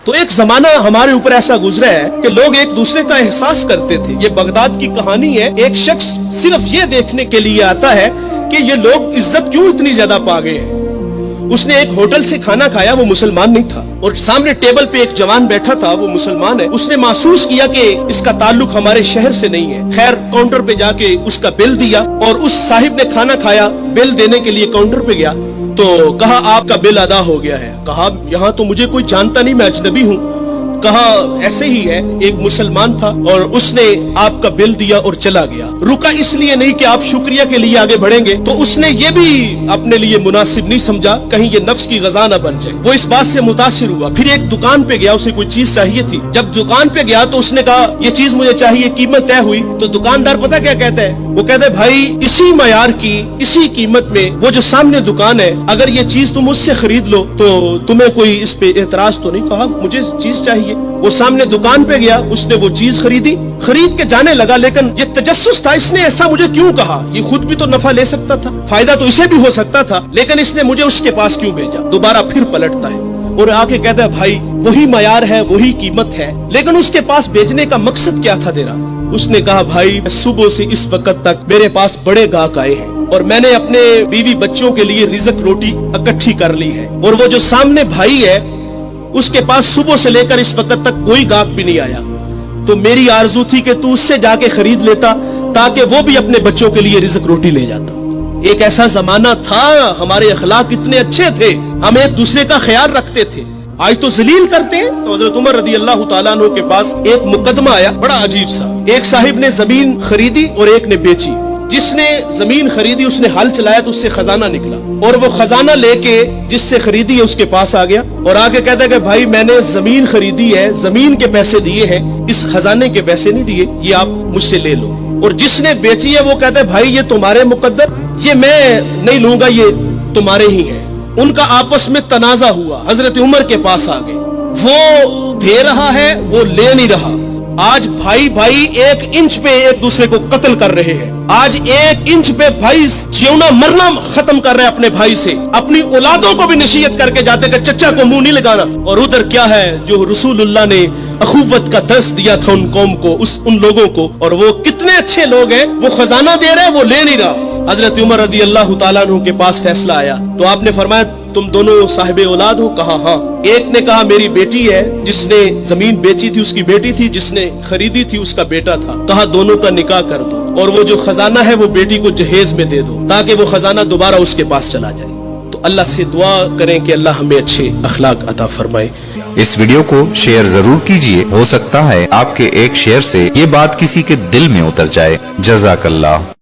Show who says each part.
Speaker 1: تو ایک زمانہ ہمارے اوپر ایسا گزرا ہے کہ لوگ ایک دوسرے کا احساس کرتے تھے. یہ بغداد کی کہانی ہے. ایک شخص صرف یہ دیکھنے کے لیے آتا ہے کہ یہ لوگ عزت کیوں اتنی زیادہ پا گئے ہیں. اس نے ایک ہوٹل سے کھانا کھایا, وہ مسلمان نہیں تھا, اور سامنے ٹیبل پہ ایک جوان بیٹھا تھا, وہ مسلمان ہے. اس نے محسوس کیا کہ اس کا تعلق ہمارے شہر سے نہیں ہے. خیر کاؤنٹر پہ جا کے اس کا بل دیا, اور اس صاحب نے کھانا کھایا, بل دینے کے لیے کاؤنٹر پہ گیا تو کہا آپ کا بل ادا ہو گیا ہے. کہا یہاں تو مجھے کوئی جانتا نہیں, میں اجنبی ہوں. کہا ایسے ہی ہے, ایک مسلمان تھا اور اس نے آپ کا بل دیا اور چلا گیا. رکا اس لیے نہیں کہ آپ شکریہ کے لیے آگے بڑھیں گے, تو اس نے یہ بھی اپنے لیے مناسب نہیں سمجھا کہیں یہ نفس کی غذا نہ بن جائے. وہ اس بات سے متاثر ہوا. پھر ایک دکان پہ گیا, اسے کوئی چیز چاہیے تھی. جب دکان پہ گیا تو اس نے کہا یہ چیز مجھے چاہیے, قیمت طے ہوئی. تو دکاندار پتہ کیا کہتا ہے, وہ کہتا ہے بھائی اسی معیار کی اسی قیمت میں وہ جو سامنے دکان ہے, اگر یہ چیز تم اس سے خرید لو تو تمہیں کوئی اس پہ اعتراض تو نہیں. کہا مجھے چیز چاہیے. وہ سامنے دکان پہ گیا, اس نے وہ چیز خریدی, خرید کے جانے لگا. لیکن یہ تجسس تھا, اس نے ایسا مجھے کیوں کہا, یہ خود بھی تو نفع لے سکتا تھا, فائدہ تو اسے بھی ہو سکتا تھا, لیکن اس نے مجھے اس کے پاس کیوں بھیجا. دوبارہ پھر پلٹتا ہے اور آ کے کہتا ہے بھائی وہی معیار ہے, وہی قیمت ہے, لیکن اس کے پاس بھیجنے کا مقصد کیا تھا تیرا. اس نے کہا بھائی صبح سے اس وقت تک میرے پاس بڑے گاہک آئے ہیں اور میں نے اپنے بیوی بچوں کے لیے رزق روٹی اکٹھی کر لی ہے, اور وہ جو سامنے بھائی ہے اس کے پاس صبح سے لے کر اس وقت تک کوئی گاہک بھی نہیں آیا. تو میری آرزو تھی کہ تو اس سے جا کے خرید لیتا تاکہ وہ بھی اپنے بچوں کے لیے رزق روٹی لے جاتا. ایک ایسا زمانہ تھا, ہمارے اخلاق اتنے اچھے تھے, ہم ایک دوسرے کا خیال رکھتے تھے. آج تو ذلیل کرتے ہیں. تو حضرت عمر رضی اللہ تعالیٰ عنہ کے پاس ایک مقدمہ آیا بڑا عجیب سا. ایک صاحب نے زمین خریدی اور ایک نے بیچی. جس نے زمین خریدی اس نے ہل چلایا تو اس سے خزانہ نکلا, اور وہ خزانہ لے کے جس سے خریدی ہے اس کے پاس آ گیا اور آگے کہتا ہے کہ بھائی میں نے زمین خریدی ہے, زمین کے پیسے دیے ہیں, اس خزانے کے پیسے نہیں دیے, یہ آپ مجھ سے لے لو. اور جس نے بیچی ہے وہ کہتا ہے بھائی یہ تمہارے مقدر, یہ میں نہیں لوں گا, یہ تمہارے ہی ہیں. ان کا آپس میں تنازع ہوا, حضرت عمر کے پاس آ گئے. وہ دے رہا ہے, وہ لے نہیں رہا. آج بھائی بھائی ایک انچ پہ ایک دوسرے کو قتل کر رہے ہیں. آج ایک انچ پہ بھائی جیونا مرنا ختم کر رہے ہیں اپنے بھائی سے. اپنی اولادوں کو بھی نصیحت کر کے جاتے کہ چچا کو منہ نہیں لگانا. اور ادھر کیا ہے جو رسول اللہ نے اخوت کا درس دیا تھا ان قوم کو, ان لوگوں کو, اور وہ کتنے اچھے لوگ ہیں, وہ خزانہ دے رہے, وہ لے نہیں رہا. حضرت عمر رضی اللہ تعالیٰ عنہ کے پاس فیصلہ آیا تو آپ نے فرمایا تم دونوں صاحب اولاد ہو. کہا ہاں. ایک نے کہا میری بیٹی ہے, جس نے زمین بیچی تھی اس کی بیٹی تھی, جس نے خریدی تھی اس کا بیٹا تھا. کہا دونوں کا نکاح کر دو, اور وہ جو خزانہ ہے وہ بیٹی کو جہیز میں دے دو تاکہ وہ خزانہ دوبارہ اس کے پاس چلا جائے. تو اللہ سے دعا کریں کہ اللہ ہمیں اچھے اخلاق عطا فرمائے.
Speaker 2: اس ویڈیو کو شیئر ضرور کیجئے, ہو سکتا ہے آپ کے ایک شیئر سے یہ بات کسی کے دل میں اتر جائے. جزاک اللہ.